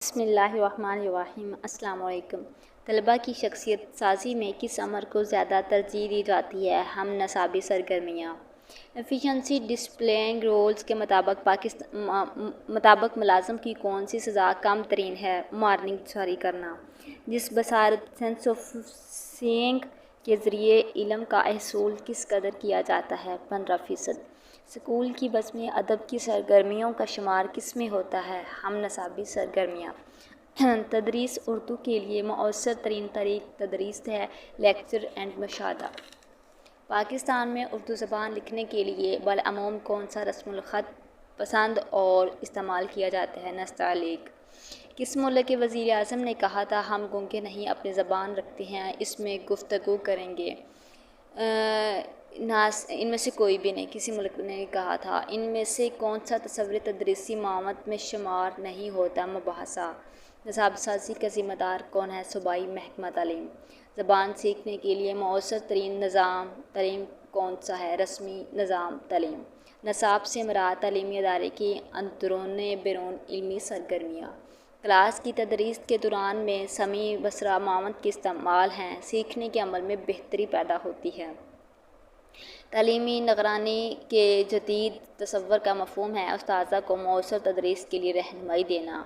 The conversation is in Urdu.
بسم اللہ الرحمن الرحیم۔ السلام علیکم۔ طلباء کی شخصیت سازی میں کس عمر کو زیادہ ترجیح دی جاتی ہے؟ ہم نصابی سرگرمیاں۔ ایفیشنسی ڈسپلینگ رولز کے مطابق ملازم کی کون سی سزا کم ترین ہے؟ وارننگ جاری کرنا۔ جس بصارت سینس آف سیئنگ کے ذریعے علم کا حصول کس قدر کیا جاتا ہے؟ 15%۔ اسکول کی بس میں ادب کی سرگرمیوں کا شمار کس میں ہوتا ہے؟ ہم نصابی سرگرمیاں۔ تدریس اردو کے لیے مؤثر ترین طریق تدریس ہے، لیکچر اینڈ مشاہدہ۔ پاکستان میں اردو زبان لکھنے کے لیے بالعموم کون سا رسم الخط پسند اور استعمال کیا جاتا ہے؟ نستعلیق۔ کس ملک کے وزیر اعظم نے کہا تھا ہم گونگے نہیں اپنی زبان رکھتے ہیں، اس میں گفتگو کریں گے؟ ان میں سے کوئی بھی نہیں، کسی ملک نے کہا تھا۔ ان میں سے کون سا تصور تدریسی مواد میں شمار نہیں ہوتا؟ مباحثہ۔ نصاب سازی کا ذمہ دار کون ہے؟ صوبائی محکمہ تعلیم۔ زبان سیکھنے کے لیے مؤثر ترین نظام تعلیم کون سا ہے؟ رسمی نظام تعلیم۔ نصاب سے مراد تعلیمی ادارے کی اندرون بیرون علمی سرگرمیاں۔ کلاس کی تدریس کے دوران میں سمیع بصرہ مواد کے استعمال ہیں، سیکھنے کے عمل میں بہتری پیدا ہوتی ہے۔ تعلیمی نگرانی کے جدید تصور کا مفہوم ہے، اساتذہ کو مؤثر تدریس کے لیے رہنمائی دینا۔